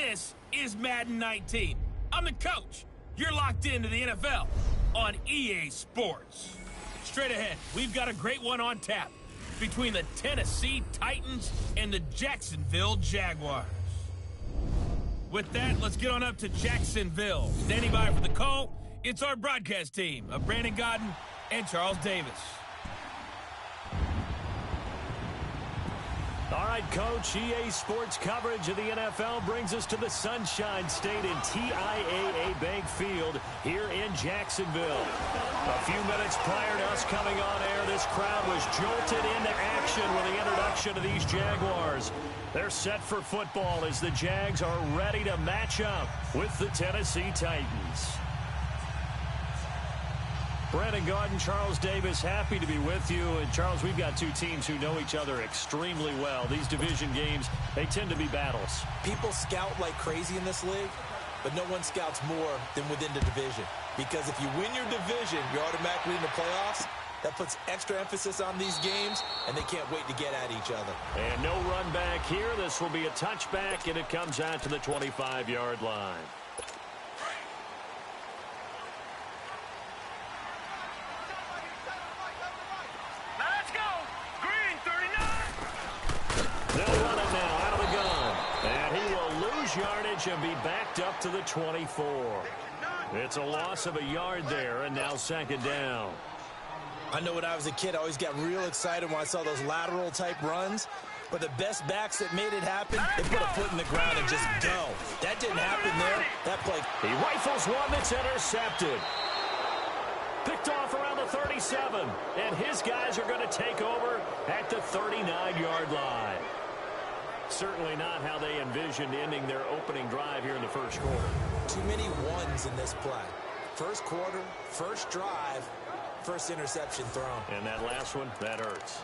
This is Madden 19. I'm the coach. You're locked into the NFL on EA Sports. Straight ahead, we've got a great one on tap between the Tennessee Titans and the Jacksonville Jaguars. With that, let's get on up to Jacksonville. Standing by for the call, it's our broadcast team of Brandon Godden and Charles Davis. All right, Coach, EA Sports coverage of the NFL brings us to the Sunshine State in TIAA Bank Field here in Jacksonville. A few minutes prior to us coming on air, this crowd was jolted into action with the introduction of these Jaguars. They're set for football as the Jags are ready to match up with the Tennessee Titans. Brandon Godden, Charles Davis, happy to be with you. And, Charles, we've got two teams who know each other extremely well. These division games, they tend to be battles. People scout like crazy in this league, but no one scouts more than within the division. Because if you win your division, you're automatically in the playoffs. That puts extra emphasis on these games, and they can't wait to get at each other. And no run back here. This will be a touchback, and it comes out to the 25-yard line. Yardage and be backed up to the 24. It's a loss of a yard there, and now second down. I know when I was a kid, I always got real excited when I saw those lateral-type runs. But the best backs that made it happen, they put a foot in the ground and just go. That didn't happen there. That play. He rifles one that's intercepted. Picked off around the 37. And his guys are going to take over at the 39-yard line. Certainly not how they envisioned ending their opening drive here in the first quarter. Too many ones in this play. First quarter, first drive, first interception thrown. And that last one, that hurts.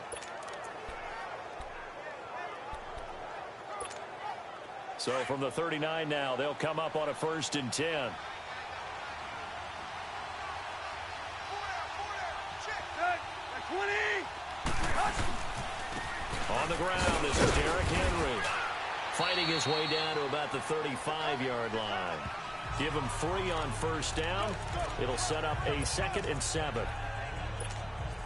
So from the 39 now, they'll come up on a 1st and 10. On the ground, this is Derrick Henry. Fighting his way down to about the 35-yard line. Give him 3 on first down. It'll set up a 2nd and 7.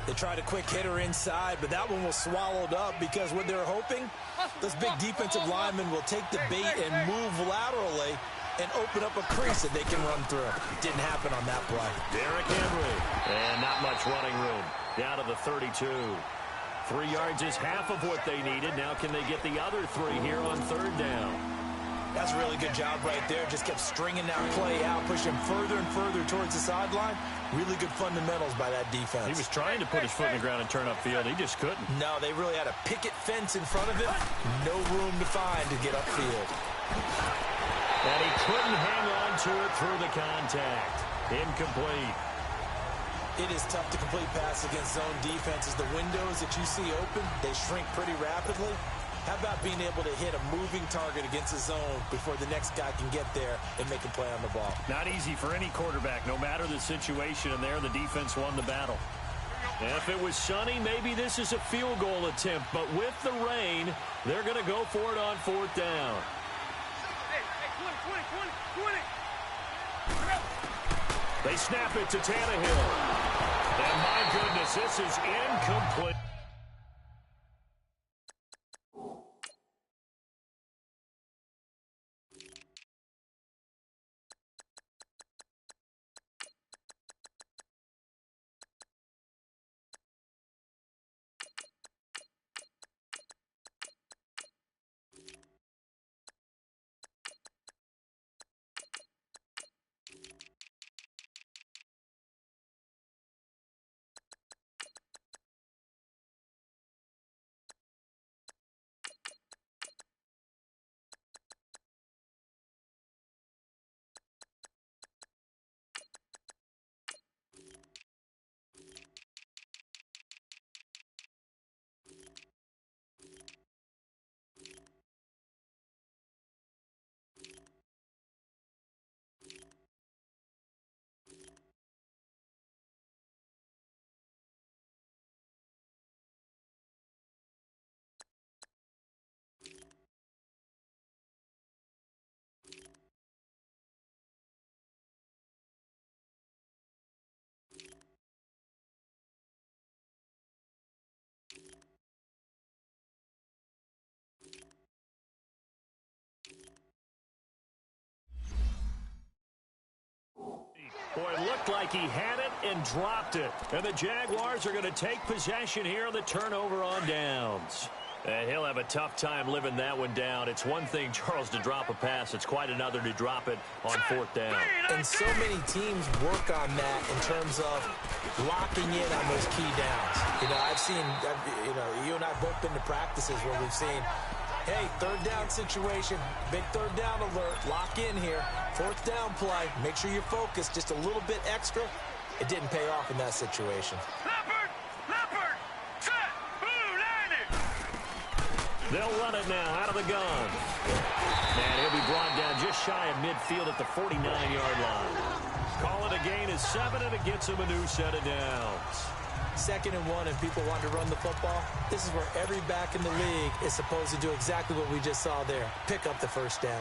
They tried a quick hitter inside, but that one was swallowed up because what they're hoping, this big defensive lineman will take the bait and move laterally and open up a crease that they can run through. Didn't happen on that play. Derrick Henry. And not much running room. Down to the 32. 3 yards is half of what they needed. Now can they get the other 3 here on 3rd down? That's a really good job right there. Just kept stringing that play out, pushing further and further towards the sideline. Really good fundamentals by that defense. He was trying to put his foot in the ground and turn upfield. He just couldn't. No, they really had a picket fence in front of him. No room to find to get upfield. And he couldn't hang on to it through the contact. Incomplete. It is tough to complete pass against zone defenses. The windows that you see open, they shrink pretty rapidly. How about being able to hit a moving target against a zone before the next guy can get there and make a play on the ball? Not easy for any quarterback, no matter the situation, and there the defense won the battle. And if it was sunny, maybe this is a field goal attempt, but with the rain, they're going to go for it on 4th down. They snap it to Tannehill. And my goodness, this is incomplete. looked like he had it and dropped it. And the Jaguars are going to take possession here on the turnover on downs. And he'll have a tough time living that one down. It's one thing, Charles, to drop a pass. It's quite another to drop it on fourth down. And so many teams work on that in terms of locking in on those key downs. I've seen, you and I have both been to practices where we've seen, hey, third down situation, big third down alert, lock in here, fourth down play, make sure you're focused just a little bit extra. It didn't pay off in that situation. They'll run it now out of the gun. And he'll be brought down just shy of midfield at the 49-yard line. Call it a gain of 7, and it gets him a new set of downs. 2nd and 1, and people want to run the football. This is where every back in the league is supposed to do exactly what we just saw there. Pick up the first down.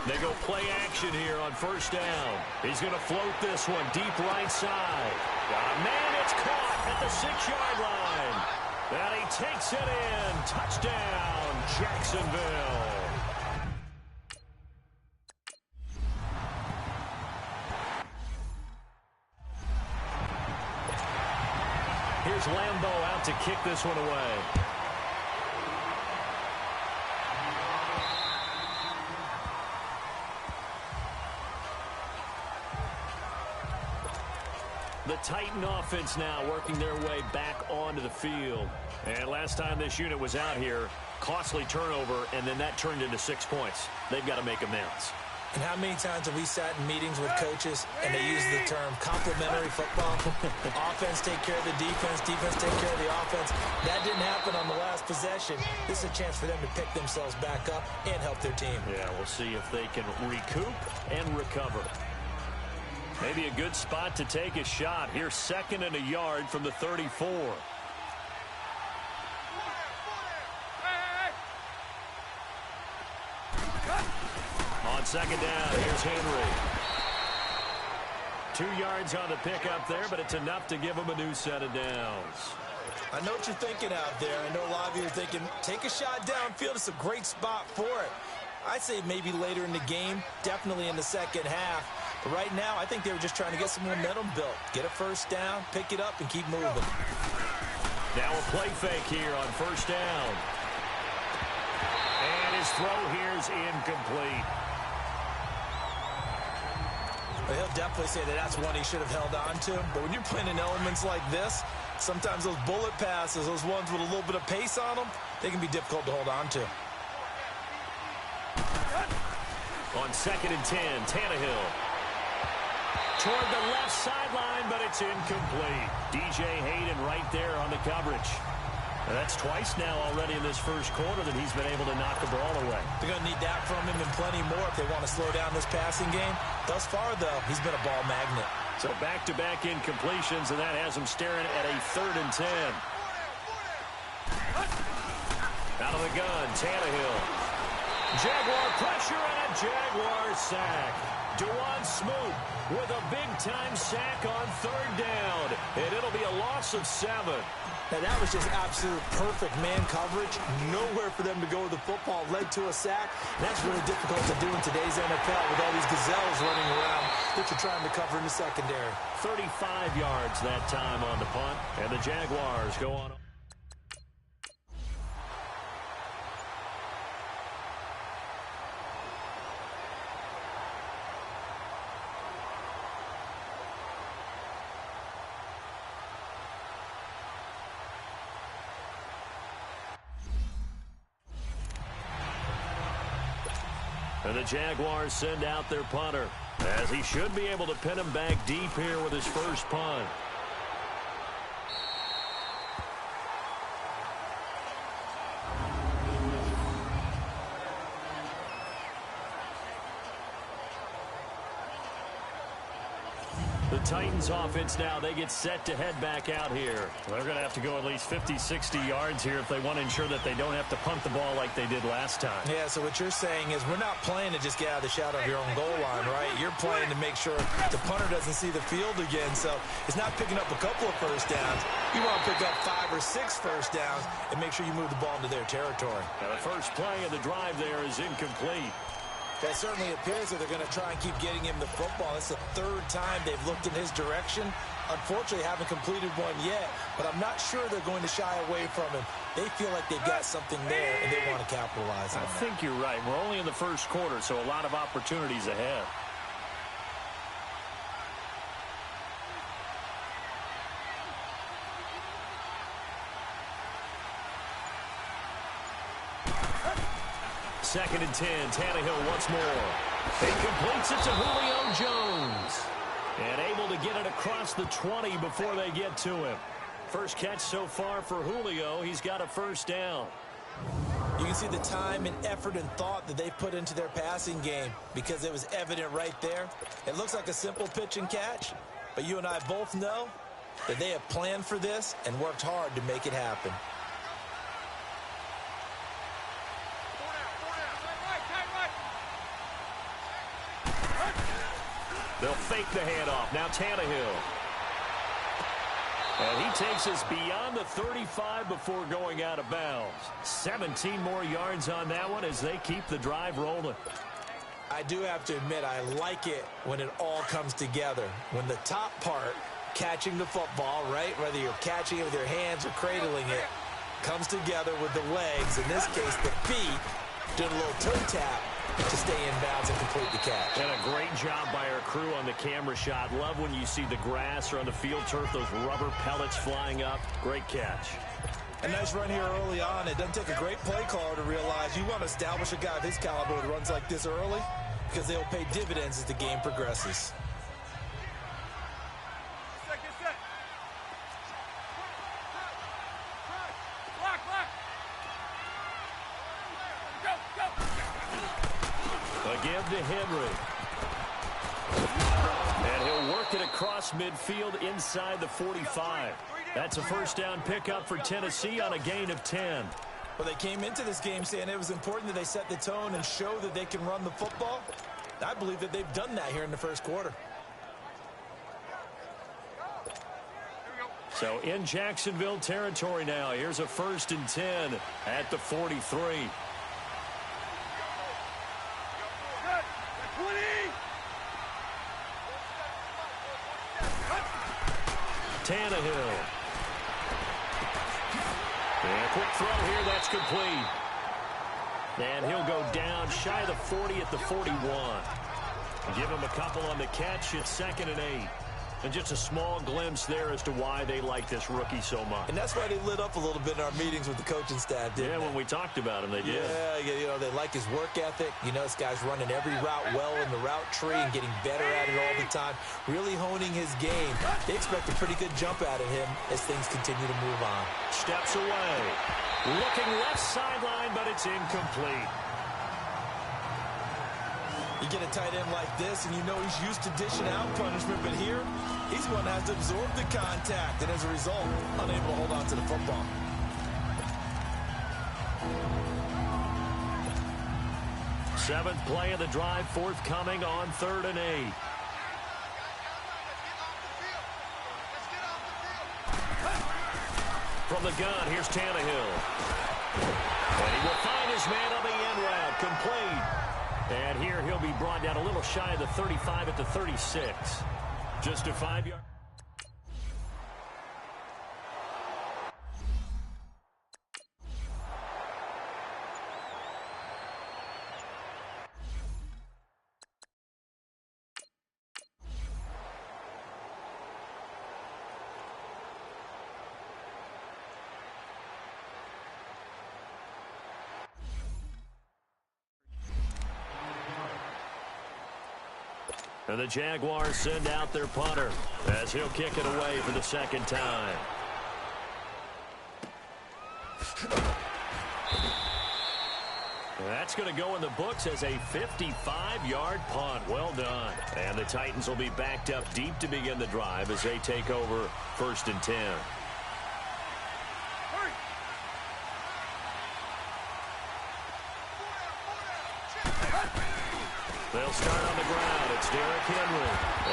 They go play action here on first down. He's going to float this one deep right side. Man, it's caught at the 6-yard line. And he takes it in. Touchdown, Jacksonville. Here's Lambeau out to kick this one away. The Titan offense now working their way back onto the field. And last time this unit was out here, costly turnover, and then that turned into 6 points. They've got to make amends. And how many times have we sat in meetings with coaches and they use the term complementary football? Offense take care of the defense, defense take care of the offense. That didn't happen on the last possession. This is a chance for them to pick themselves back up and help their team. Yeah, we'll see if they can recoup and recover. Maybe a good spot to take a shot. Here's 2nd and a yard from the 34. On 2nd down, here's Henry. 2 yards on the pickup there, but it's enough to give him a new set of downs. I know what you're thinking out there. I know a lot of you are thinking, take a shot downfield. It's a great spot for it. I'd say maybe later in the game, definitely in the second half. But right now, I think they were just trying to get some momentum built. Get a first down, pick it up, and keep moving. Now a play fake here on first down. And his throw here is incomplete. Well, he'll definitely say that that's one he should have held on to. But when you're playing in elements like this, sometimes those bullet passes, those ones with a little bit of pace on them, they can be difficult to hold on to. On 2nd and 10, Tannehill. Toward the left sideline, but it's incomplete. DJ Hayden right there on the coverage. And that's twice now already in this first quarter that he's been able to knock the ball away. They're going to need that from him and plenty more if they want to slow down this passing game. Thus far, though, he's been a ball magnet. So back-to-back incompletions, and that has him staring at a 3rd and 10. Out of the gun, Tannehill. Jaguar pressure and a Jaguar sack. Dewan Smoot with a big-time sack on 3rd down. And it'll be a loss of 7. Now, that was just absolute perfect man coverage. Nowhere for them to go with the football. Led to a sack. That's really difficult to do in today's NFL with all these gazelles running around that you're trying to cover in the secondary. 35 yards that time on the punt. And the Jaguars go on. And the Jaguars send out their punter, as he should be able to pin him back deep here with his first punt. The Titans offense now, they get set to head back out here. They're going to have to go at least 50, 60 yards here if they want to ensure that they don't have to punt the ball like they did last time. Yeah, so what you're saying is we're not playing to just get out of the shadow of your own goal line, right? You're playing to make sure the punter doesn't see the field again. So it's not picking up a couple of first downs. You want to pick up 5 or 6 first downs and make sure you move the ball into their territory. Now the first play of the drive there is incomplete. That certainly appears that they're going to try and keep getting him the football. It's the 3rd time they've looked in his direction. Unfortunately, haven't completed one yet, but I'm not sure they're going to shy away from him. They feel like they've got something there, and they want to capitalize on it. I think you're right. We're only in the first quarter, so a lot of opportunities ahead. Second and 10, Tannehill once more. He completes it to Julio Jones. And able to get it across the 20 before they get to him. First catch so far for Julio. He's got a first down. You can see the time and effort and thought that they put into their passing game because it was evident right there. It looks like a simple pitch and catch, but you and I both know that they have planned for this and worked hard to make it happen. They'll fake the handoff. Now Tannehill. And he takes us beyond the 35 before going out of bounds. 17 more yards on that one as they keep the drive rolling. I do have to admit, I like it when it all comes together. When the top part, catching the football, right, whether you're catching it with your hands or cradling it, comes together with the legs, in this case the feet, doing a little toe tap to stay in bounds and complete the catch. And a great job by our crew on the camera shot. Love when you see the grass or on the field turf, those rubber pellets flying up. Great catch. A nice run here early on. It doesn't take a great play caller to realize you want to establish a guy of his caliber with runs like this early because they'll pay dividends as the game progresses. Give to Henry. And he'll work it across midfield inside the 45. That's a first down pickup for Tennessee on a gain of 10. Well, they came into this game saying it was important that they set the tone and show that they can run the football. I believe that they've done that here in the first quarter. So in Jacksonville territory now. Here's a 1st and 10 at the 43. Tannehill. And a quick throw here, that's complete. And he'll go down shy of the 40 at the 41. Give him a couple on the catch. It's 2nd and 8. And just a small glimpse there as to why they like this rookie so much. And that's why they lit up a little bit in our meetings with the coaching staff, didn't they? Yeah, when we talked about him, they did. Yeah, you know, they like his work ethic. You know, this guy's running every route well in the route tree and getting better at it all the time, really honing his game. They expect a pretty good jump out of him as things continue to move on. Steps away. Looking left sideline, but it's incomplete. You get a tight end like this, and you know he's used to dishing out punishment, but here, he's the one that has to absorb the contact, and as a result, unable to hold on to the football. Seventh play of the drive, forthcoming on 3rd and 8. From the gun, here's Tannehill. And he will find his man on the end route, complete. And here he'll be brought down a little shy of the 35 at the 36. Just a 5-yard. And the Jaguars send out their punter as he'll kick it away for the 2nd time. That's going to go in the books as a 55-yard punt. Well done. And the Titans will be backed up deep to begin the drive as they take over 1st and 10. They'll start on the ground. It's Derrick Henry.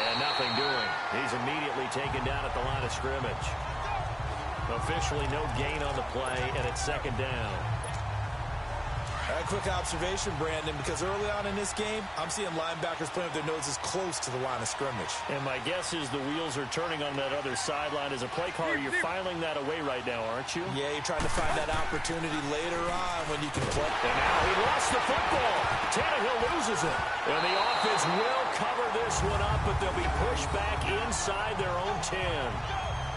And nothing doing. He's immediately taken down at the line of scrimmage. Officially no gain on the play, and it's 2nd down. A quick observation, Brandon, because early on in this game, I'm seeing linebackers playing with their noses close to the line of scrimmage. And my guess is the wheels are turning on that other sideline. As a play caller, you're filing that away right now, aren't you? Yeah, you're trying to find that opportunity later on when you can play. And now he lost the football. Tannehill loses it. And the offense will cover this one up, but they'll be pushed back inside their own 10.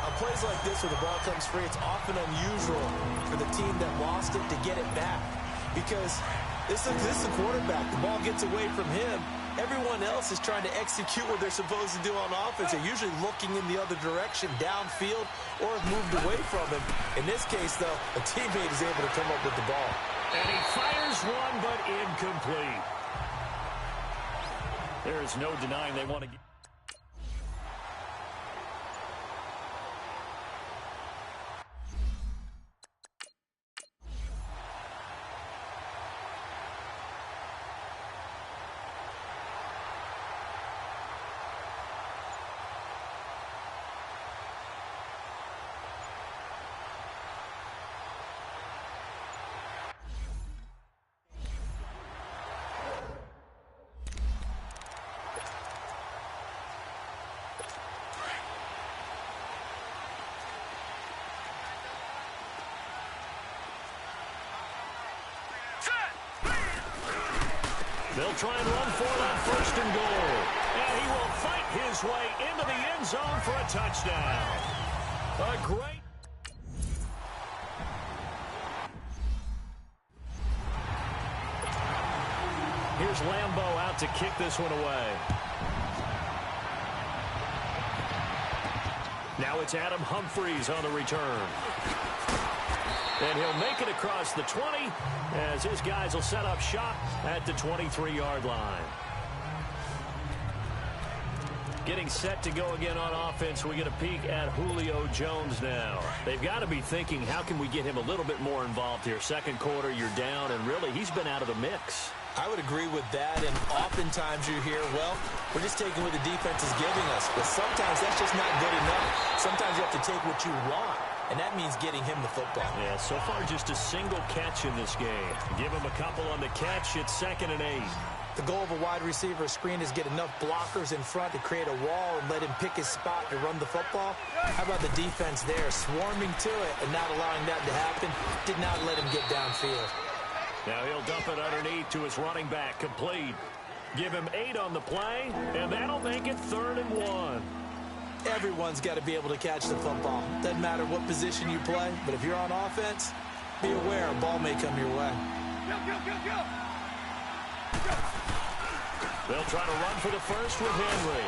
On plays like this where the ball comes free, it's often unusual for the team that lost it to get it back. Because this is the quarterback. The ball gets away from him. Everyone else is trying to execute what they're supposed to do on offense. They're usually looking in the other direction, downfield, or have moved away from him. In this case, though, a teammate is able to come up with the ball. And he fires one, but incomplete. There is no denying they want to get. They'll try and run for it on 1st and goal. And he will fight his way into the end zone for a touchdown. A great... Here's Lambeau out to kick this one away. Now it's Adam Humphries on the return. And he'll make it across the 20 as his guys will set up shop at the 23-yard line. Getting set to go again on offense. We get a peek at Julio Jones now. They've got to be thinking, how can we get him a little bit more involved here? 2nd quarter, you're down, and really, he's been out of the mix. I would agree with that, and oftentimes you hear, well, we're just taking what the defense is giving us. But sometimes that's just not good enough. Sometimes you have to take what you want, and that means getting him the football. Yeah, so far just a single catch in this game. Give him a couple on the catch. It's 2nd and 8. The goal of a wide receiver screen is get enough blockers in front to create a wall and let him pick his spot to run the football. How about the defense there, swarming to it and not allowing that to happen? Did not let him get downfield. Now he'll dump it underneath to his running back, complete. Give him 8 on the play, and that'll make it 3rd and 1. Everyone's got to be able to catch the football. Doesn't matter what position you play, but if you're on offense, be aware a ball may come your way. They'll try to run for the first with Henry.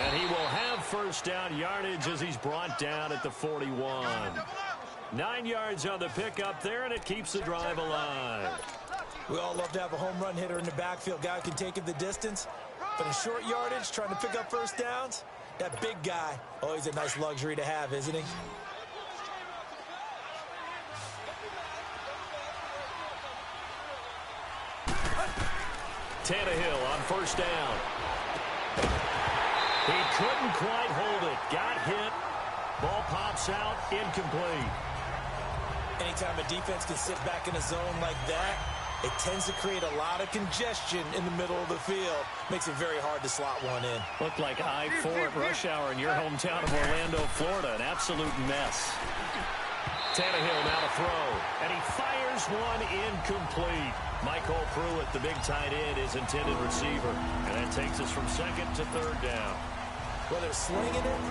And he will have 1st down yardage as he's brought down at the 41. 9 yards on the pickup there, and it keeps the drive alive. We all love to have a home run hitter in the backfield. Guy who can take it the distance. But in short yardage, trying to pick up 1st downs, that big guy, oh, he's a nice luxury to have, isn't he? Tannehill on 1st down. He couldn't quite hold it. Got hit. Ball pops out. Incomplete. Anytime a defense can sit back in a zone like that, it tends to create a lot of congestion in the middle of the field. Makes it very hard to slot one in. Looked like I-4 at rush hour in your hometown of Orlando, Florida. An absolute mess. Tannehill now to throw. And he fires one incomplete. Michael Pruitt, the big tight end, is intended receiver. And that takes us from 2nd to 3rd down. Well, they're slinging it.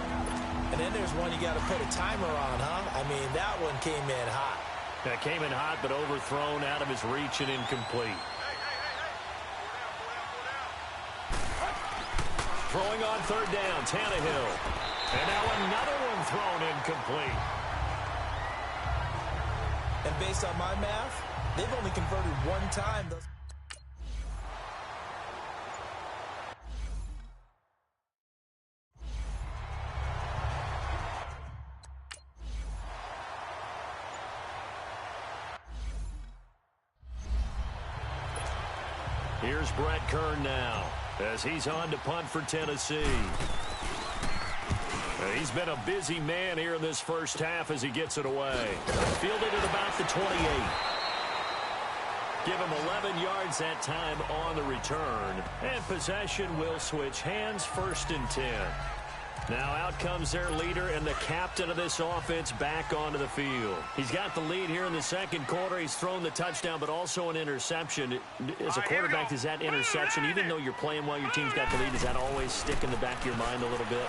And then there's one you got to put a timer on, huh? I mean, that one came in hot. That came in hot, but overthrown out of his reach and incomplete. Throwing on 3rd down, Tannehill. And now another one thrown incomplete. And based on my math, they've only converted one time. Here's Brett Kern now as he's on to punt for Tennessee. He's been a busy man here in this first half as he gets it away. Fielded at about the 28. Give him 11 yards that time on the return. And possession will switch hands, 1st and 10. Now out comes their leader and the captain of this offense back onto the field. He's got the lead here in the second quarter. He's thrown the touchdown, but also an interception. As a quarterback, does that interception, even though you're playing well, your team's got the lead, does that always stick in the back of your mind a little bit?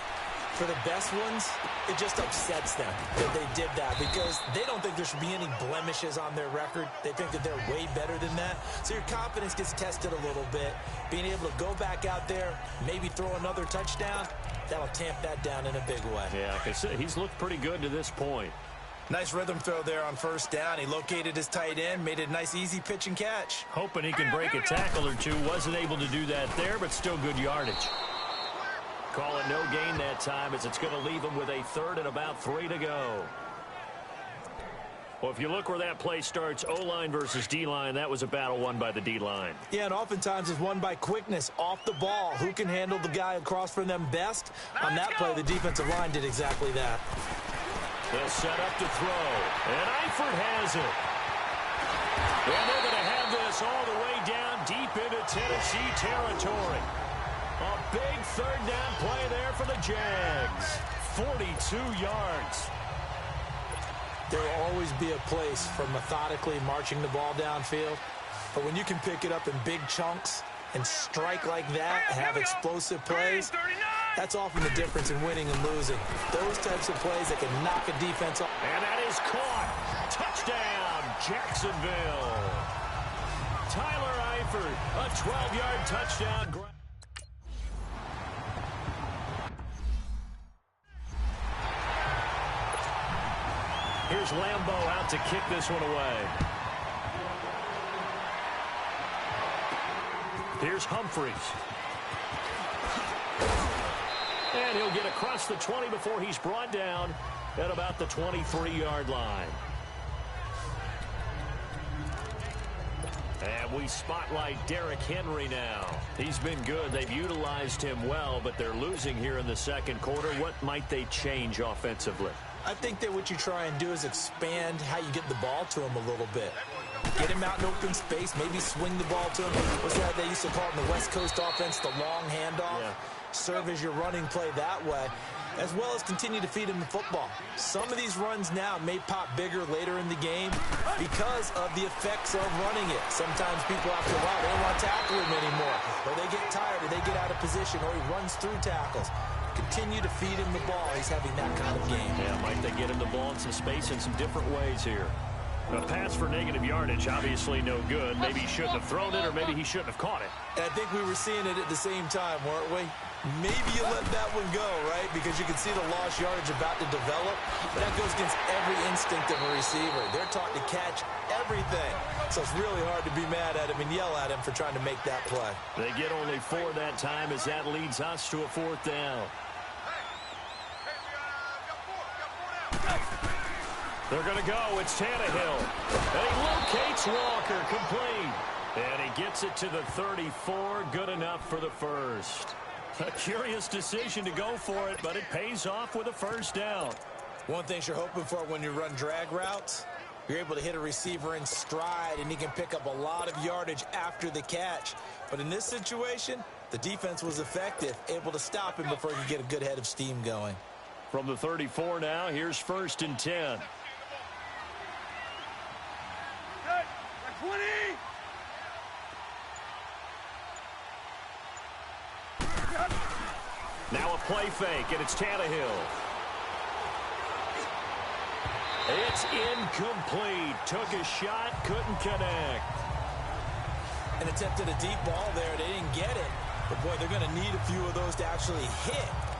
For the best ones, it just upsets them that they did that because they don't think there should be any blemishes on their record. They think that they're way better than that. So your confidence gets tested a little bit. Being able to go back out there, maybe throw another touchdown, that'll tamp that down in a big way. Yeah, because he's looked pretty good to this point. Nice rhythm throw there on 1st down. He located his tight end, made it a nice, easy pitch and catch. Hoping he can break a tackle or two. Wasn't able to do that there, but still good yardage. Call it no gain that time as it's going to leave him with a 3rd and about 3 to go. Well, if you look where that play starts, O-line versus D-line, that was a battle won by the D-line. Yeah, and oftentimes it's won by quickness off the ball. Who can handle the guy across from them best? On that play, the defensive line did exactly that. They'll set up to throw, and Eifert has it. And they're going to have this all the way down deep into Tennessee territory. A big 3rd down play there for the Jags. 42 yards. There will always be a place for methodically marching the ball downfield. But when you can pick it up in big chunks and strike like that and have explosive plays, that's often the difference in winning and losing. Those types of plays that can knock a defense off. And that is caught. Touchdown, Jacksonville. Tyler Eifert, a 12-yard touchdown. Here's Lambeau out to kick this one away. Here's Humphries. And he'll get across the 20 before he's brought down at about the 23-yard line. And we spotlight Derrick Henry now. He's been good. They've utilized him well, but they're losing here in the second quarter. What might they change offensively? I think that what you try and do is expand how you get the ball to him a little bit. Get him out in open space, maybe swing the ball to him. What's that they used to call it in the West Coast offense, the long handoff? Yeah. Serve as your running play that way, as well as continue to feed him the football. Some of these runs now may pop bigger later in the game because of the effects of running it. Sometimes people after a while, they don't want to tackle him anymore, or they get tired, or they get out of position, or he runs through tackles. Continue to feed him the ball. He's having that kind of game. Yeah, might they get him the ball in some space in some different ways here. A pass for negative yardage, obviously no good. Maybe he shouldn't have thrown it, or maybe he shouldn't have caught it. And I think we were seeing it at the same time, weren't we? Maybe you let that one go, right? Because you can see the lost yardage about to develop. That goes against every instinct of a receiver. They're taught to catch everything. So it's really hard to be mad at him and yell at him for trying to make that play. They get only 4 that time as that leads us to a 4th down. They're going to go. It's Tannehill. And he locates Walker, complete. And he gets it to the 34. Good enough for the first. A curious decision to go for it, but it pays off with a 1st down. One thing you're hoping for when you run drag routes, you're able to hit a receiver in stride, and he can pick up a lot of yardage after the catch. But in this situation, the defense was effective, able to stop him before he could get a good head of steam going. From the 34 now, here's 1st and 10. Now a play fake, and it's Tannehill. It's incomplete. Took a shot, couldn't connect. And attempted a deep ball there. They didn't get it. But, boy, they're going to need a few of those to actually hit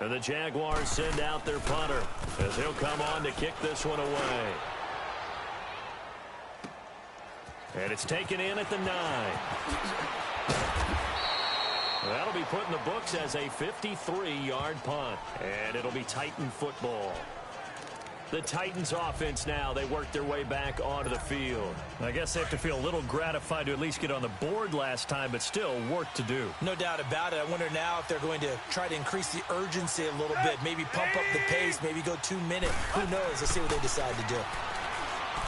And the Jaguars send out their punter as he'll come on to kick this one away. And it's taken in at the 9. That'll be put in the books as a 53-yard punt. And it'll be Titan football. The Titans offense now, they work their way back onto the field. I guess they have to feel a little gratified to at least get on the board last time, but still work to do. No doubt about it. I wonder now if they're going to try to increase the urgency a little bit, maybe pump up the pace, maybe go 2 minutes. Who knows? Let's see what they decide to do.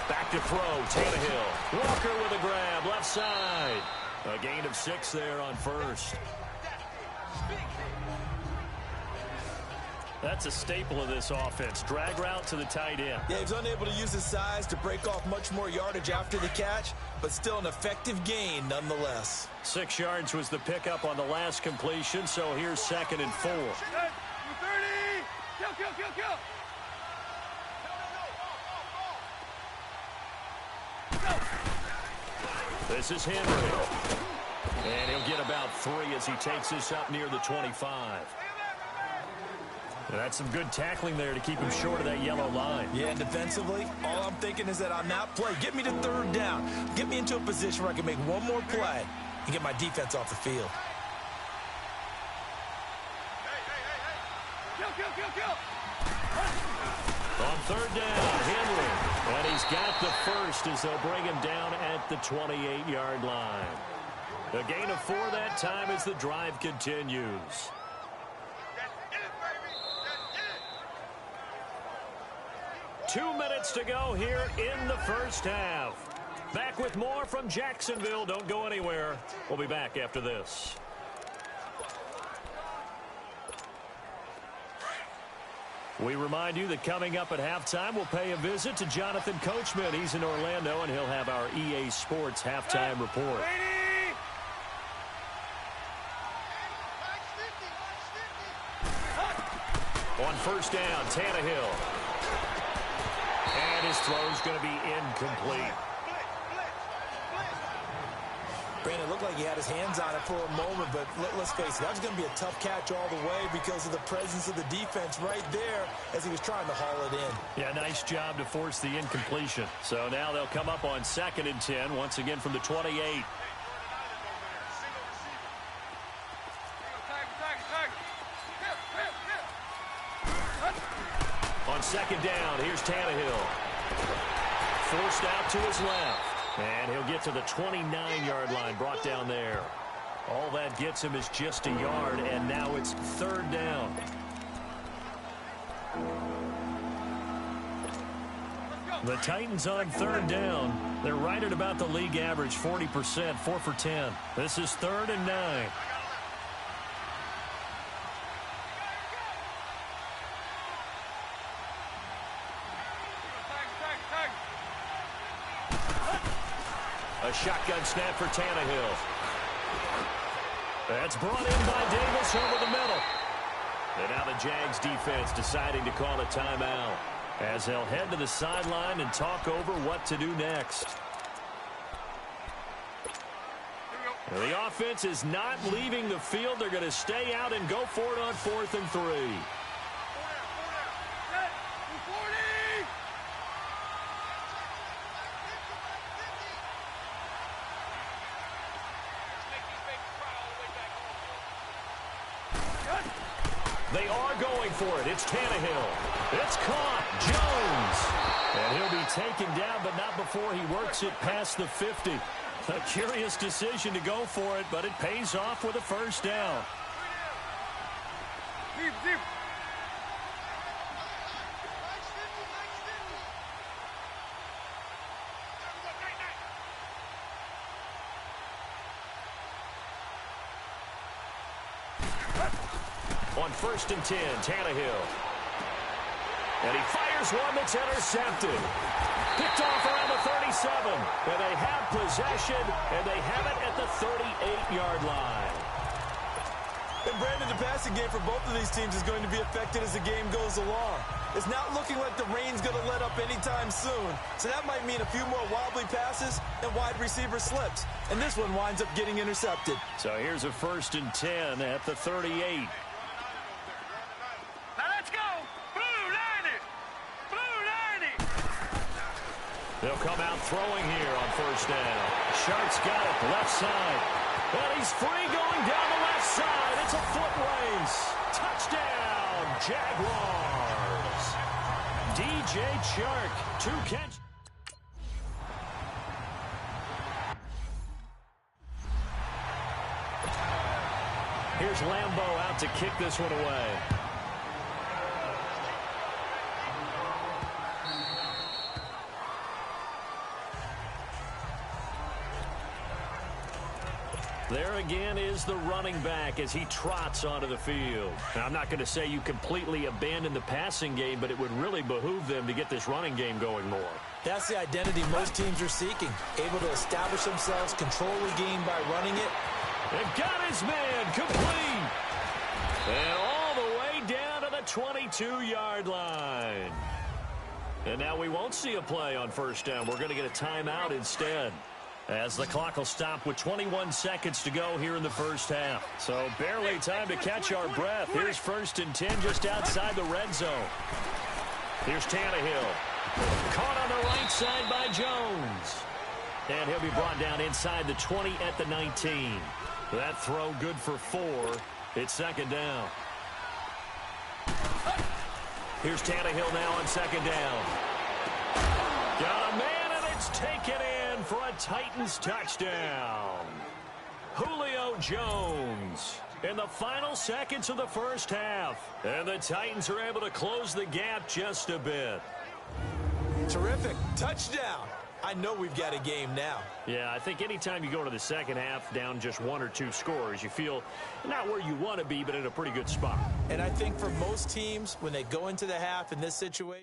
Back to throw, Tannehill. Walker with a grab, left side. A gain of 6 there on first. That's a staple of this offense. Drag route to the tight end. Yeah, he was unable to use his size to break off much more yardage after the catch, but still an effective gain nonetheless. 6 yards was the pickup on the last completion, so here's 2nd and 4. 30! Kill! This is Henry. And he'll get about 3 as he takes this up near the 25. That's some good tackling there to keep him short of that yellow line. Yeah, and defensively, all I'm thinking is that on that play, get me to 3rd down. Get me into a position where I can make one more play and get my defense off the field. Kill! On 3rd down, Henry. And he's got the first as they'll bring him down at the 28-yard line. A gain of 4 that time as the drive continues. Two minutes to go here in the first half. Back with more from Jacksonville. Don't go anywhere. We'll be back after this. We remind you that coming up at halftime, we'll pay a visit to Jonathan Coachman. He's in Orlando, and he'll have our EA Sports halftime report. On 1st down, Tannehill. And his throw's going to be incomplete. Brandon, it looked like he had his hands on it for a moment, but let's face it, that was going to be a tough catch all the way because of the presence of the defense right there as he was trying to haul it in. Yeah, nice job to force the incompletion. So now they'll come up on 2nd and 10, once again from the 28. On 2nd down, here's Tannehill. Forced out to his left. And he'll get to the 29-yard line, brought down there. All that gets him is just a yard, and now it's 3rd down. The Titans on 3rd down. They're right at about the league average, 40%, 4 for 10. This is 3rd and 9. A shotgun snap for Tannehill. That's brought in by Davis over the middle. And now the Jags defense deciding to call a timeout as they'll head to the sideline and talk over what to do next. The offense is not leaving the field. They're going to stay out and go for it on 4th and 3. They are going for it. It's Tannehill. It's caught. Jones. And he'll be taken down, but not before he works it past the 50. A curious decision to go for it, but it pays off with a 1st down. Deep. On 1st and 10, Tannehill. And he fires one that's intercepted. Picked off around the 37. And they have possession, and they have it at the 38-yard line. And Brandon, the passing game for both of these teams is going to be affected as the game goes along. It's not looking like the rain's going to let up anytime soon. So that might mean a few more wobbly passes and wide receiver slips. And this one winds up getting intercepted. So here's a 1st and 10 at the 38. They'll come out throwing here on first down. Sharp's got it, left side. And he's free going down the left side. It's a foot race. Touchdown, Jaguars. DJ Chark, 2 catches. Here's Lambeau out to kick this one away. There again is the running back as he trots onto the field. Now, I'm not going to say you completely abandon the passing game, but it would really behoove them to get this running game going more. That's the identity most teams are seeking. Able to establish themselves, control the game by running it. They've got his man complete. And all the way down to the 22-yard line. And now we won't see a play on first down. We're going to get a timeout instead, as the clock will stop with 21 seconds to go here in the first half. So barely time to catch our breath. Here's 1st and 10 just outside the red zone. Here's Tannehill. Caught on the right side by Jones. And he'll be brought down inside the 20 at the 19. That throw good for 4. It's 2nd down. Here's Tannehill now on 2nd down. Got a man, and it's taken in for a Titans touchdown. Julio Jones in the final seconds of the first half. And the Titans are able to close the gap just a bit. Terrific. Touchdown. I know we've got a game now. Yeah, I think anytime you go into the second half down just 1 or 2 scores, you feel not where you want to be, but in a pretty good spot. And I think for most teams, when they go into the half in this situation,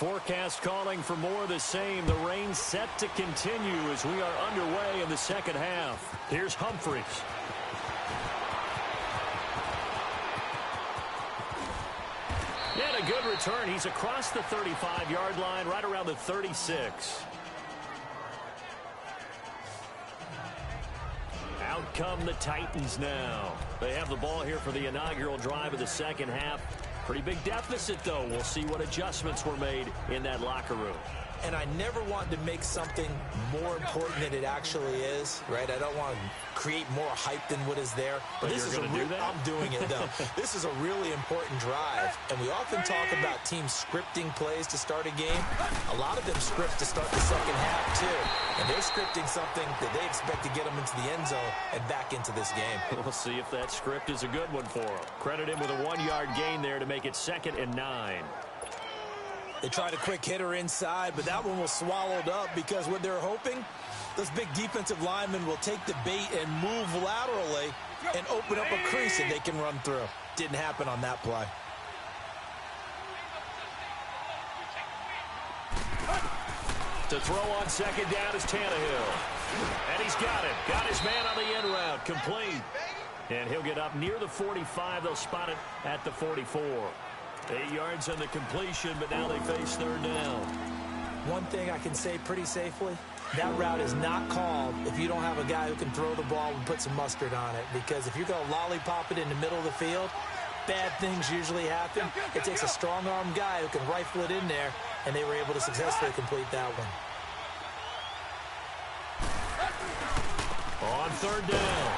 Forecast calling for more of the same. The rain set to continue as we are underway in the second half. Here's Humphries. And a good return. He's across the 35-yard line, right around the 36. Out come the Titans now. They have the ball here for the inaugural drive of the second half. Pretty big deficit, though. We'll see what adjustments were made in that locker room. And I never want to make something more important than it actually is, right? I don't want to create more hype than what is there. But this is I'm doing it, though. This is a really important drive. And we often talk about teams scripting plays to start a game. A lot of them script to start the second half, too. And they're scripting something that they expect to get them into the end zone and back into this game. We'll see if that script is a good one for them. Credit him with a 1-yard gain there to make it 2nd and 9. They tried a quick hitter inside, but that one was swallowed up because what they're hoping, those big defensive linemen will take the bait and move laterally and open up a crease that they can run through. Didn't happen on that play. To throw on 2nd down is Tannehill. And he's got it. Got his man on the end route. Complete. And he'll get up near the 45. They'll spot it at the 44. 8 yards on the completion, but now they face 3rd down. One thing I can say pretty safely, that route is not called if you don't have a guy who can throw the ball and put some mustard on it. Because if you're going to lollipop it in the middle of the field, bad things usually happen. It takes a strong-arm guy who can rifle it in there, and they were able to successfully complete that one. On 3rd down,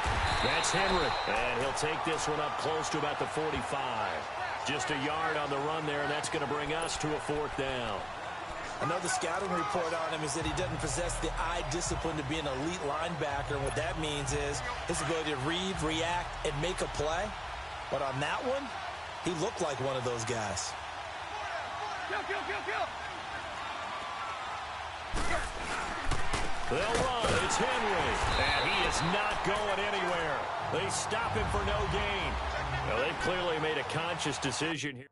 that's Henry. And he'll take this one up close to about the 45. Just a yard on the run there, and that's going to bring us to a 4th down. Another scouting report on him is that he doesn't possess the eye discipline to be an elite linebacker. And what that means is his ability to read, react, and make a play. But on that one, he looked like one of those guys. They'll run. It's Henry. And he is not going anywhere. They stop him for no gain. Well, they've clearly made a conscious decision here.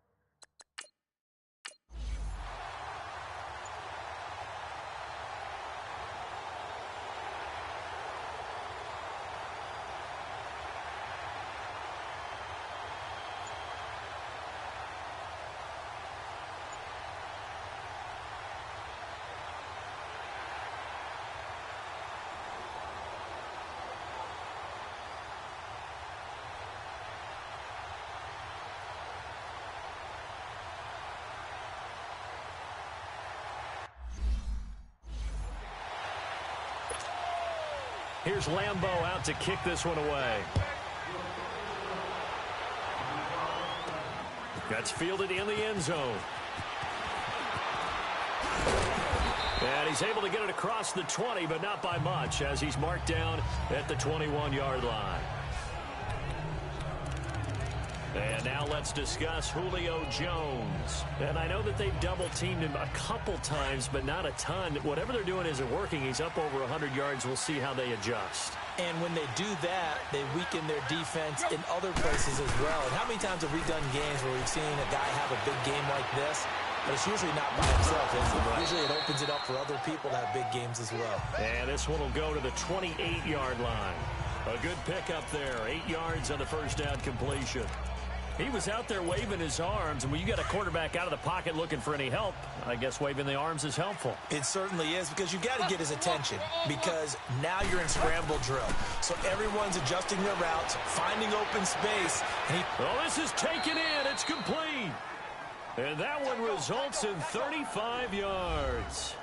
Here's Lambeau out to kick this one away. That's fielded in the end zone. And he's able to get it across the 20, but not by much, as he's marked down at the 21-yard line. And now let's discuss Julio Jones. And I know that they've double-teamed him a couple times, but not a ton. Whatever they're doing isn't working. He's up over 100 yards. We'll see how they adjust. And when they do that, they weaken their defense in other places as well. And how many times have we done games where we've seen a guy have a big game like this? But it's usually not by himself, is it? Usually it opens it up for other people to have big games as well. And this one will go to the 28-yard line. A good pickup there. 8 yards on the first down completion. He was out there waving his arms, and when you got a quarterback out of the pocket looking for any help, I guess waving the arms is helpful. It certainly is, because you got to get his attention, because now you're in scramble drill. So everyone's adjusting their routes, finding open space. And this is taken in. It's complete. And that one results in 35 yards.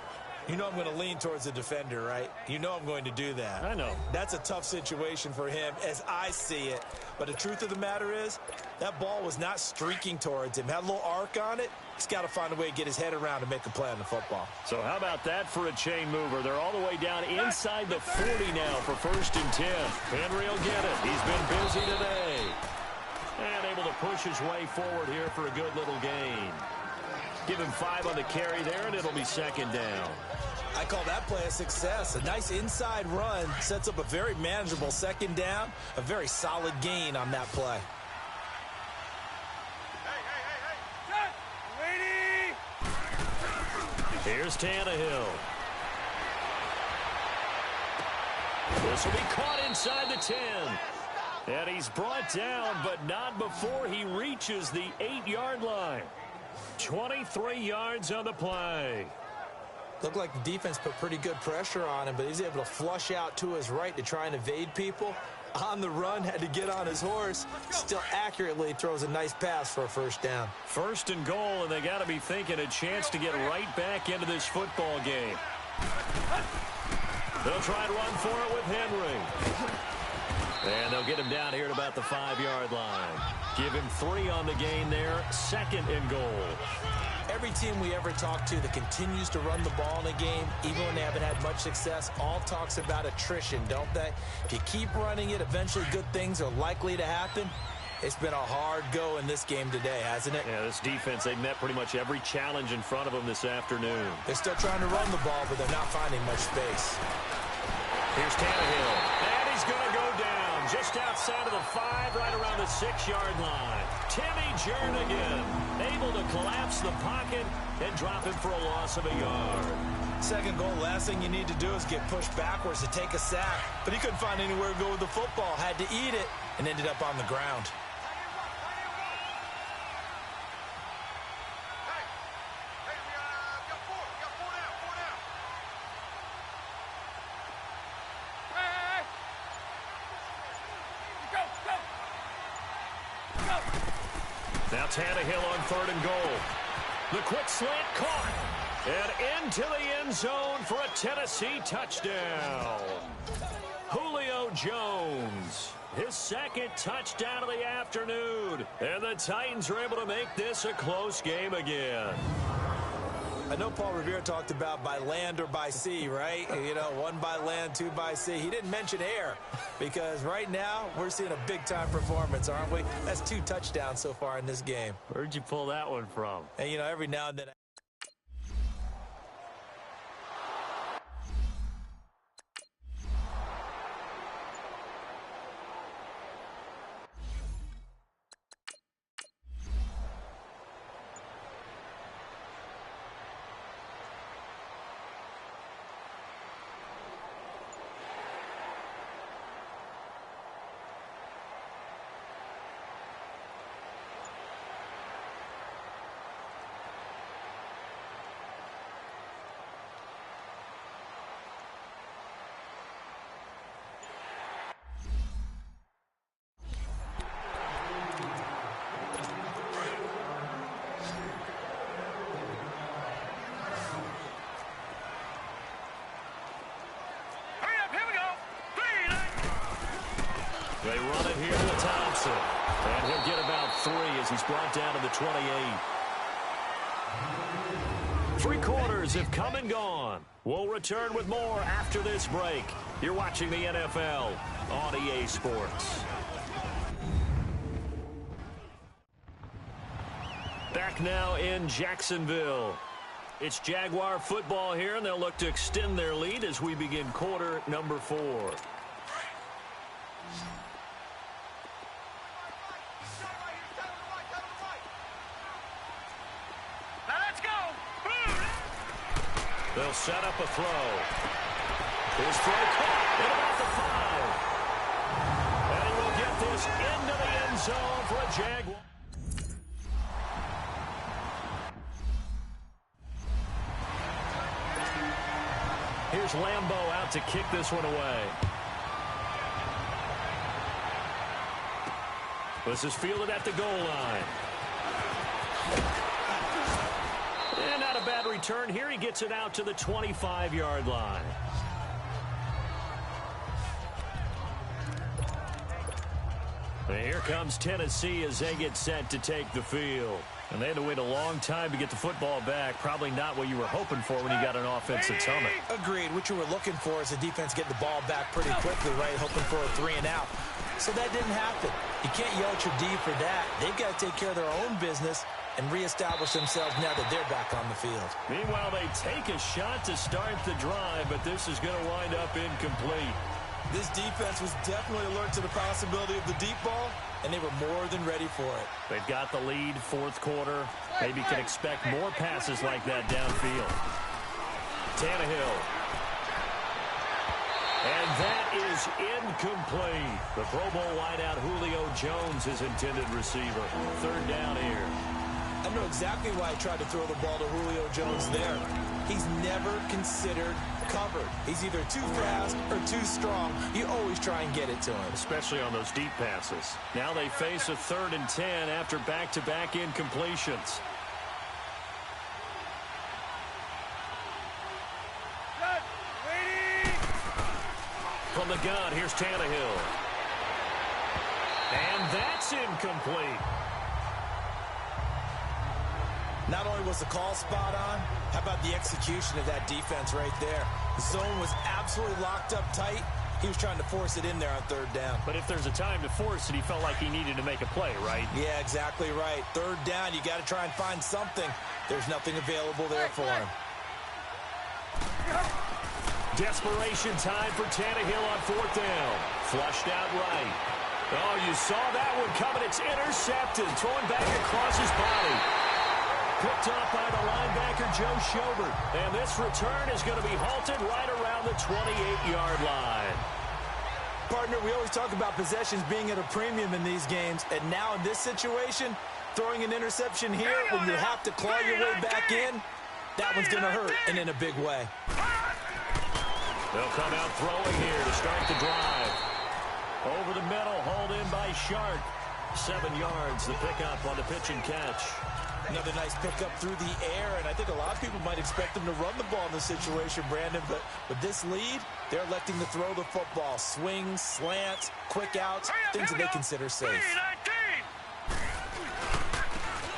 You know I'm going to lean towards the defender, right? You know I'm going to do that. I know. That's a tough situation for him as I see it. But the truth of the matter is, that ball was not streaking towards him. Had a little arc on it. He's got to find a way to get his head around and make a play on the football. So how about that for a chain mover? They're all the way down inside the 40 now for 1st and 10. Henry will get it. He's been busy today. And able to push his way forward here for a good little gain. Give him 5 on the carry there, and it'll be 2nd down. I call that play a success. A nice inside run sets up a very manageable 2nd down. A very solid gain on that play. Here's Tannehill. This will be caught inside the 10. And he's brought down, but not before he reaches the 8-yard line. 23 yards on the play. Looked like the defense put pretty good pressure on him, but he's able to flush out to his right to try and evade people. On the run, had to get on his horse. Still accurately throws a nice pass for a first down. First and goal, and they got to be thinking a chance to get right back into this football game. They'll try to run for it with Henry. And they'll get him down here at about the 5-yard line. Give him 3 on the gain there. Second and goal. Every team we ever talk to that continues to run the ball in a game, even when they haven't had much success, all talks about attrition, don't they? If you keep running it, eventually good things are likely to happen. It's been a hard go in this game today, hasn't it? Yeah, this defense, they met pretty much every challenge in front of them this afternoon. They're still trying to run the ball, but they're not finding much space. Here's Tannehill. And he's going to go down just outside of the 5, right around the 6-yard line. Timmy Jernigan able to collapse the pocket and drop him for a loss of a yard. Second goal, last thing you need to do is get pushed backwards to take a sack. But he couldn't find anywhere to go with the football. Had to eat it and ended up on the ground. Now Tannehill on 3rd and goal. The quick slant caught. And into the end zone for a Tennessee touchdown. Julio Jones, his 2nd touchdown of the afternoon. And the Titans are able to make this a close game again. I know Paul Revere talked about by land or by sea, right? You know, 1 by land, 2 by sea. He didn't mention air because right now we're seeing a big-time performance, aren't we? That's 2 touchdowns so far in this game. Where'd you pull that one from? And, you know, every now and then... They run it here to Thompson. And he'll get about 3 as he's brought down to the 28. 3 quarters have come and gone. We'll return with more after this break. You're watching the NFL on EA Sports. Back now in Jacksonville. It's Jaguar football here, and they'll look to extend their lead as we begin quarter number 4. They'll set up a throw. His throw caught at about the 5. And he will get this into the end zone for a Jaguar. Here's Lambeau out to kick this one away. This is fielded at the goal line. And not a bad return here. He gets it out to the 25-yard line. And here comes Tennessee as they get set to take the field. And they had to wait a long time to get the football back. Probably not what you were hoping for when you got an offensive tummy. Agreed. What you were looking for is the defense getting the ball back pretty quickly, right? Hoping for a 3 and out. So that didn't happen. You can't yell at your D for that. They've got to take care of their own business and reestablish themselves now that they're back on the field. Meanwhile, they take a shot to start the drive, but this is going to wind up incomplete. This defense was definitely alert to the possibility of the deep ball, and they were more than ready for it. They've got the lead, 4th quarter. Maybe can expect more passes like that downfield. Tannehill. And that is incomplete. The Pro Bowl wideout Julio Jones is intended receiver. Third down here. I know exactly why I tried to throw the ball to Julio Jones there. He's never considered covered. He's either too fast or too strong. You always try and get it to him. Especially on those deep passes. Now they face a 3rd and 10 after back-to-back incompletions. From the gun, here's Tannehill. And that's incomplete. Not only was the call spot on, how about the execution of that defense right there? The zone was absolutely locked up tight. He was trying to force it in there on 3rd down. But if there's a time to force it, he felt like he needed to make a play, right? Yeah, exactly right. 3rd down, you got to try and find something. There's nothing available there for him. Desperation time for Tannehill on 4th down. Flushed out right. Oh, you saw that one coming. It's intercepted. Thrown back across his body. Picked up by the linebacker, Joe Schobert. And this return is going to be halted right around the 28-yard line. Partner, we always talk about possessions being at a premium in these games. And now in this situation, throwing an interception here when you have to claw your way back in, that one's going to hurt, and in a big way. They'll come out throwing here to start the drive. Over the middle, hauled in by Shark. 7 yards, the pickup on the pitch and catch. Another nice pickup through the air, and I think a lot of people might expect them to run the ball in this situation, Brandon, but with this lead, they're electing to throw the football. Swings, slants, quick outs, things that they consider safe.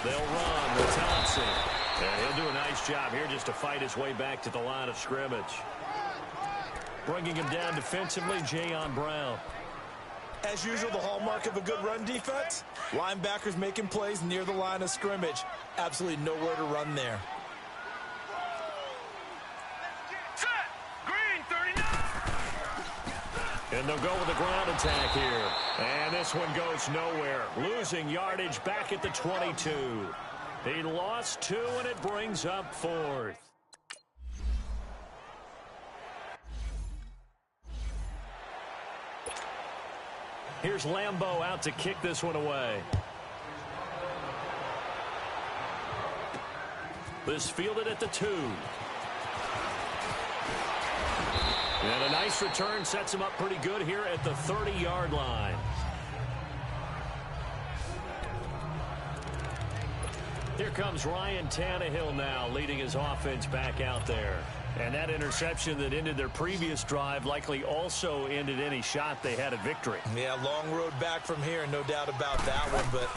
They'll run with Thompson. And he'll do a nice job here just to fight his way back to the line of scrimmage. Bringing him down defensively, Jayon Brown. As usual, the hallmark of a good run defense, linebackers making plays near the line of scrimmage. Absolutely nowhere to run there. And they'll go with the ground attack here. And this one goes nowhere. Losing yardage back at the 22. He lost 2, and it brings up 4th. Here's Lambeau out to kick this one away. This fielded at the 2. And a nice return sets him up pretty good here at the 30-yard line. Here comes Ryan Tannehill now, leading his offense back out there. And that interception that ended their previous drive likely also ended any shot they had at victory. Yeah, long road back from here, no doubt about that one. But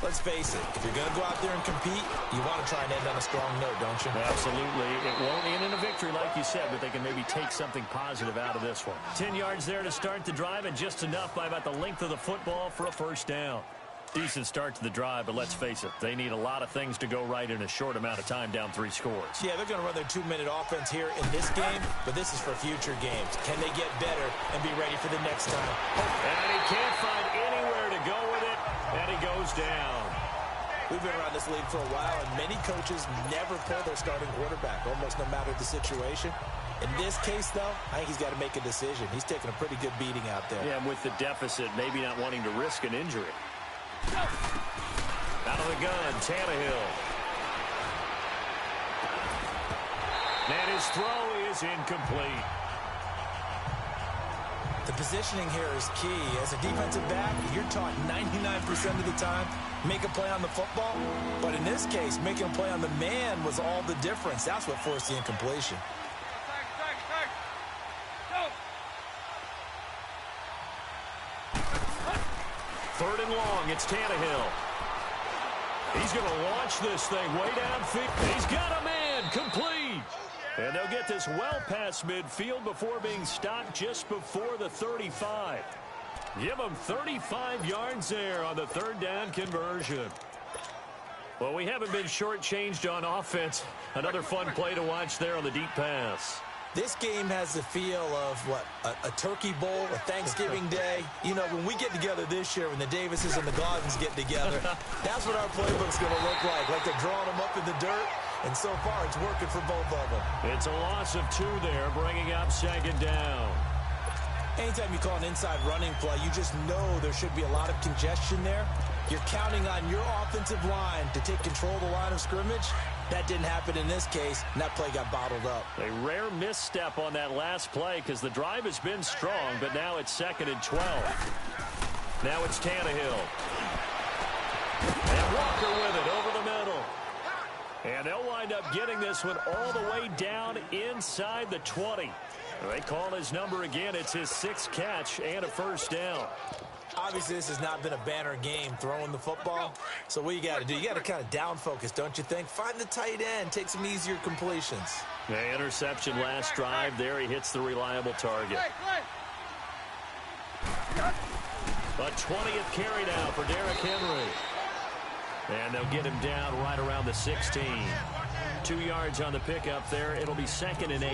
let's face it, if you're going to go out there and compete, you want to try and end on a strong note, don't you? Absolutely. It won't end in a victory, like you said, but they can maybe take something positive out of this one. 10 yards there to start the drive, and just enough by about the length of the football for a 1st down. Decent start to the drive, but let's face it, they need a lot of things to go right in a short amount of time down 3 scores. Yeah, they're going to run their 2-minute offense here in this game, but this is for future games. Can they get better and be ready for the next time? And he can't find anywhere to go with it, and he goes down. We've been around this league for a while, and many coaches never pull their starting quarterback, almost no matter the situation. In this case, though, I think he's got to make a decision. He's taking a pretty good beating out there. Yeah, and with the deficit, maybe not wanting to risk an injury. Out of the gun, Tannehill. And his throw is incomplete. The positioning here is key. As a defensive back, you're taught 99% of the time, make a play on the football. But in this case, making a play on the man was all the difference. That's what forced the incompletion. Third and long, it's Tannehill. He's going to launch this thing way downfield. He's got a man, complete. And they'll get this well past midfield before being stopped just before the 35. Give them 35 yards there on the 3rd down conversion. Well, we haven't been shortchanged on offense. Another fun play to watch there on the deep pass. This game has the feel of, what, a turkey bowl, a Thanksgiving day. You know, when we get together this year, when the Davises and the Gardens get together, that's what our playbook's going to look like they're drawing them up in the dirt. And so far, it's working for both of them. It's a loss of 2 there, bringing up second down. Anytime you call an inside running play, you just know there should be a lot of congestion there. You're counting on your offensive line to take control of the line of scrimmage. That didn't happen in this case, and that play got bottled up. A rare misstep on that last play because the drive has been strong, but now it's 2nd and 12. Now it's Tannehill. And Walker with it over the middle. And they'll wind up getting this one all the way down inside the 20. They call his number again. It's his 6th catch and a first down. Obviously, this has not been a banner game throwing the football. So what you got to do, you got to kind of down focus, don't you think? Find the tight end, take some easier completions. The interception last drive there. He hits the reliable target. A 20th carry now for Derrick Henry. And they'll get him down right around the 16. 2 yards on the pickup there. It'll be 2nd and 8.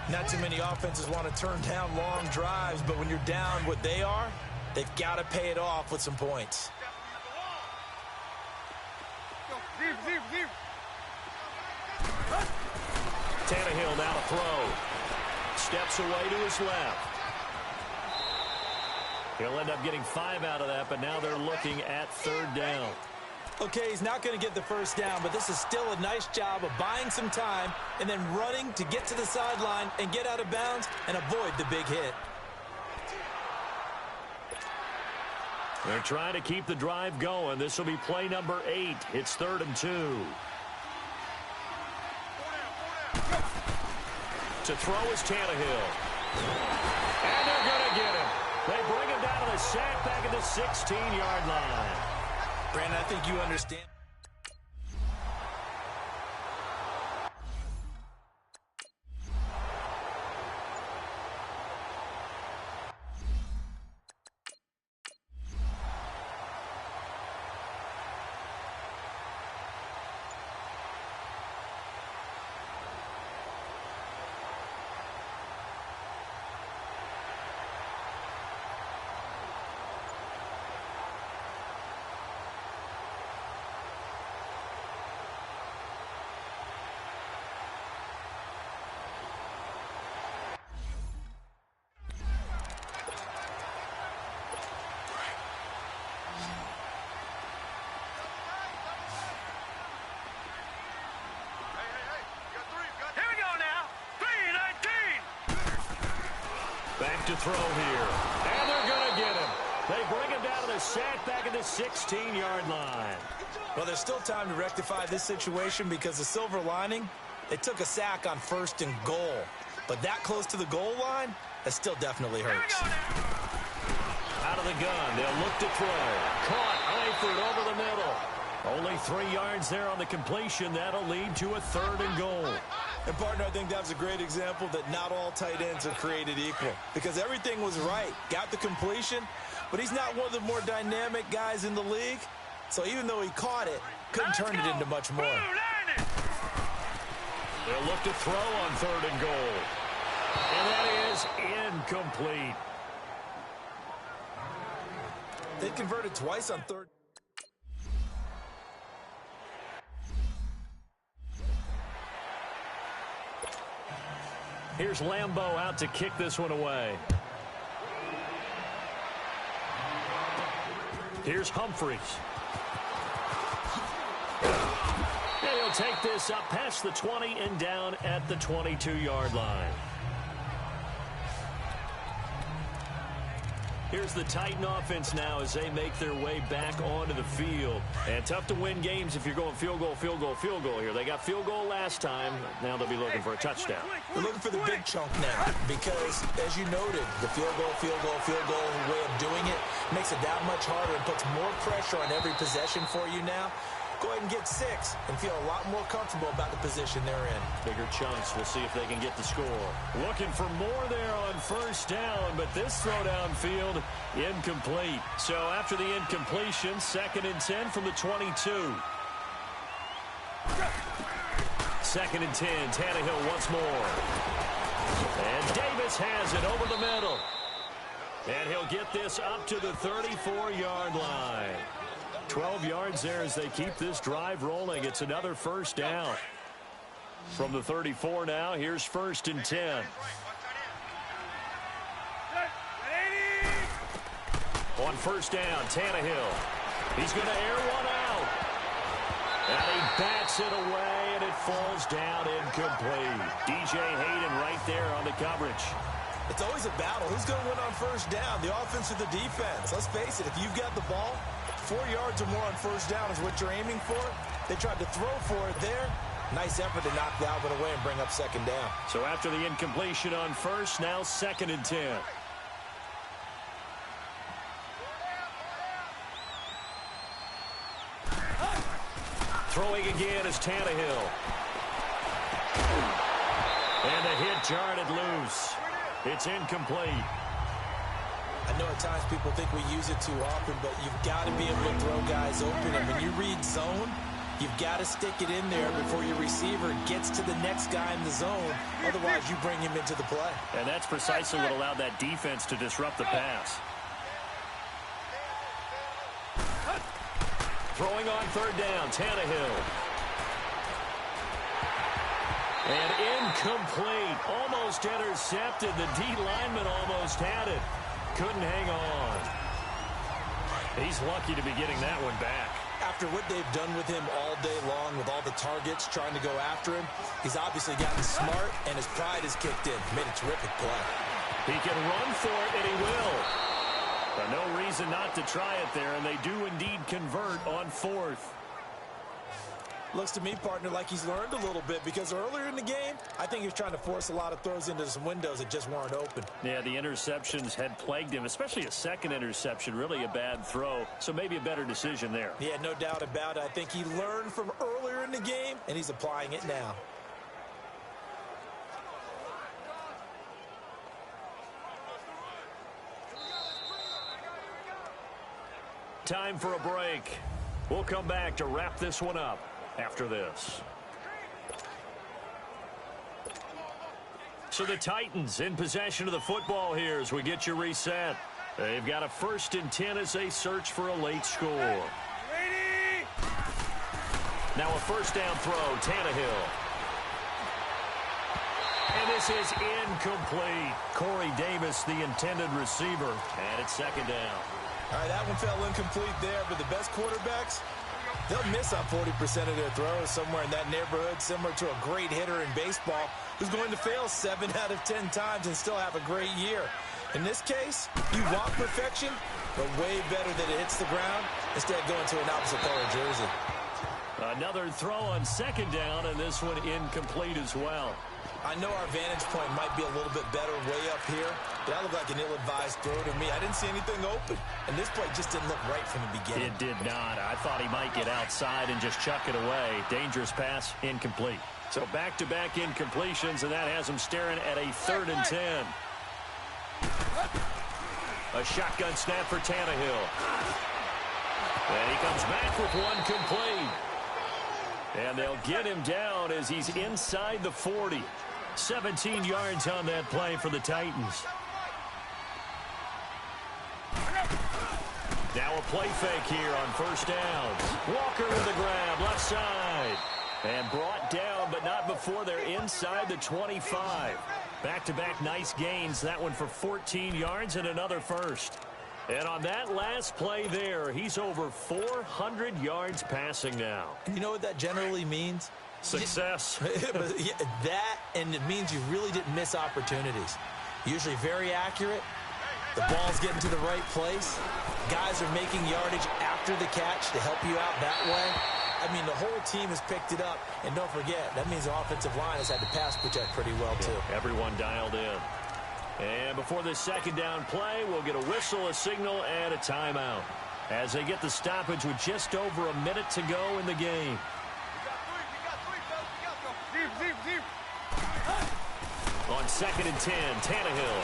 Not too many offenses want to turn down long drives, but when you're down what they are, they've got to pay it off with some points. Tannehill now to throw. Steps away to his left. He'll end up getting 5 out of that, but now they're looking at 3rd down. Okay, he's not going to get the first down, but this is still a nice job of buying some time and then running to get to the sideline and get out of bounds and avoid the big hit. They're trying to keep the drive going. This will be play number 8. It's 3rd and 2. To throw is Tannehill. And they're going to get him. They bring him down to the sack back at the 16-yard line. Brandon, I think you understand. Back to throw here. And they're going to get him. They bring him down to the sack back at the 16-yard line. Well, there's still time to rectify this situation because the silver lining, they took a sack on 1st and goal. But that close to the goal line, that still definitely hurts. Out of the gun, they'll look to throw. Caught, Eifert over the middle. Only 3 yards there on the completion. That'll lead to a 3rd and goal. And, partner, I think that was a great example that not all tight ends are created equal because everything was right. Got the completion, but he's not one of the more dynamic guys in the league. So even though he caught it, couldn't turn it into much more. They'll look to throw on 3rd and goal. And that is incomplete. They converted twice on 3rd. Here's Lambeau out to kick this one away. Here's Humphries. And he'll take this up past the 20 and down at the 22-yard line. Here's the Titan offense now as they make their way back onto the field. And tough to win games if you're going field goal, field goal, field goal here. They got field goal last time. Now they'll be looking for a touchdown. They're looking for the big chunk now because, as you noted, the field goal way of doing it makes it that much harder and puts more pressure on every possession for you now. Go ahead and get 6 and feel a lot more comfortable about the position they're in. Bigger chunks. We'll see if they can get the score. Looking for more there on 1st down, but this throw downfield incomplete. So after the incompletion, 2nd and 10 from the 22. 2nd and 10. Tannehill once more. And Davis has it over the middle. And he'll get this up to the 34-yard line. 12 yards there as they keep this drive rolling. It's another first down. From the 34 now, here's 1st and 10. On first down, Tannehill. He's going to air one out. And he bats it away, and it falls down incomplete. DJ Hayden right there on the coverage. It's always a battle. Who's going to win on first down, the offense or the defense? Let's face it, if you've got the ball, 4 yards or more on first down is what you're aiming for. They tried to throw for it there. Nice effort to knock Dalvin away and bring up second down. So after the incompletion on first, now 2nd and 10. Throwing again is Tannehill. And the hit jarred it loose. It's incomplete. I know at times people think we use it too often, but you've got to be able to throw guys open. And when you read zone, you've got to stick it in there before your receiver gets to the next guy in the zone. Otherwise, you bring him into the play. And that's precisely what allowed that defense to disrupt the pass. Throwing on third down, Tannehill. And incomplete. Almost intercepted. The D lineman almost had it. Couldn't hang on. He's lucky to be getting that one back. After what they've done with him all day long, with all the targets trying to go after him, he's obviously gotten smart, and his pride has kicked in. Made a terrific play. He can run for it, and he will. But no reason not to try it there, and they do indeed convert on 4th. Looks to me, partner, like he's learned a little bit, because earlier in the game, I think he was trying to force a lot of throws into some windows that just weren't open. Yeah, the interceptions had plagued him, especially a second interception, really a bad throw, so maybe a better decision there. Yeah, no doubt about it. I think he learned from earlier in the game, and he's applying it now. Time for a break. We'll come back to wrap this one up after this. So the Titans in possession of the football here as we get you reset. They've got a 1st and 10 as they search for a late score. Now a first down throw, Tannehill. And this is incomplete. Corey Davis, the intended receiver, and it's 2nd down. All right, that one fell incomplete there, but the best quarterbacks, they'll miss up 40% of their throws somewhere in that neighborhood, similar to a great hitter in baseball who's going to fail 7 out of 10 times and still have a great year. In this case, you want perfection, but way better that it hits the ground instead of going to an opposite color jersey. Another throw on 2nd down, and this one incomplete as well. I know our vantage point might be a little bit better way up here, but that looked like an ill-advised throw to me. I didn't see anything open, and this play just didn't look right from the beginning. It did not. I thought he might get outside and just chuck it away. Dangerous pass, incomplete. So back-to-back incompletions, and that has him staring at a 3rd and 10. A shotgun snap for Tannehill. And he comes back with one complete. And they'll get him down as he's inside the 40. 17 yards on that play for the Titans. Now a play fake here on first downs. Walker with the grab, left side. And brought down, but not before they're inside the 25. Back-to-back nice gains. That one for 14 yards and another first. And on that last play there, he's over 400 yards passing now. You know what that generally means? Success. That, and it means you really didn't miss opportunities. Usually very accurate. The ball's getting to the right place. Guys are making yardage after the catch to help you out that way. I mean, the whole team has picked it up. And don't forget, that means the offensive line has had to pass protect pretty well, too. Everyone dialed in. And before this 2nd down play, we'll get a whistle, a signal, and a timeout as they get the stoppage with just over a minute to go in the game. On 2nd and 10, Tannehill.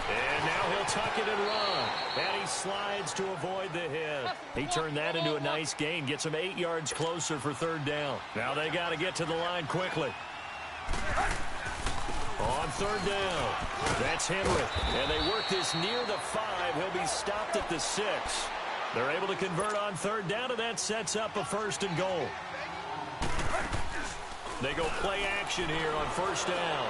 And now he'll tuck it and run. And he slides to avoid the hit. He turned that into a nice gain. Gets him 8 yards closer for 3rd down. Now they got to get to the line quickly. On third down, that's Henry. And they work this near the 5. He'll be stopped at the 6. They're able to convert on third down, and that sets up a 1st and goal. They go play action here on 1st down.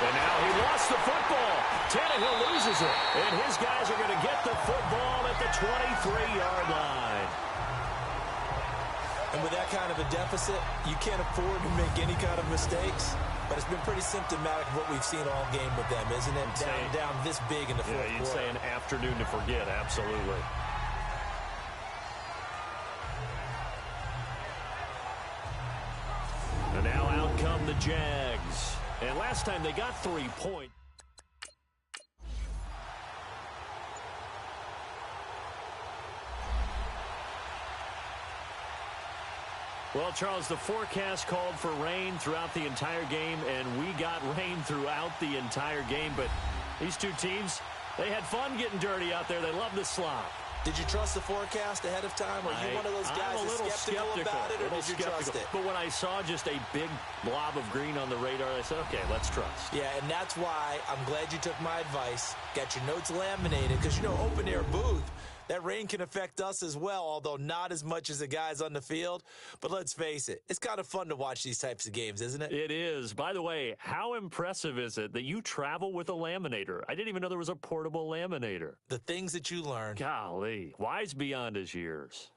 And now he lost the football. Tannehill loses it. And his guys are going to get the football at the 23-yard line. And with that kind of a deficit, you can't afford to make any kind of mistakes. But it's been pretty symptomatic of what we've seen all game with them, isn't it? Down this big in the fourth quarter. You'd say an afternoon to forget, absolutely. And now out come the Jags. And last time they got 3 points. Well, Charles, the forecast called for rain throughout the entire game, and we got rain throughout the entire game. But these two teams, they had fun getting dirty out there. They love the slop. Did you trust the forecast ahead of time? Are you one of those guys that's skeptical about it, or did you trust it? But when I saw just a big blob of green on the radar, I said, okay, let's trust. Yeah, and that's why I'm glad you took my advice. Got your notes laminated, because, you know, open-air booth, that rain can affect us as well, although not as much as the guys on the field. But let's face it, it's kind of fun to watch these types of games, isn't it? It is. By the way, how impressive is it that you travel with a laminator? I didn't even know there was a portable laminator. The things that you learn. Golly, wise beyond his years.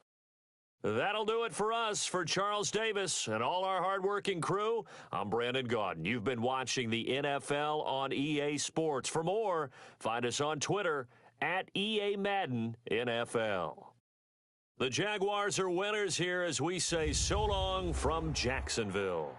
That'll do it for us. For Charles Davis and all our hardworking crew, I'm Brandon Gaudin. You've been watching the NFL on EA Sports. For more, find us on Twitter at EA Madden NFL. The Jaguars are winners here as we say so long from Jacksonville.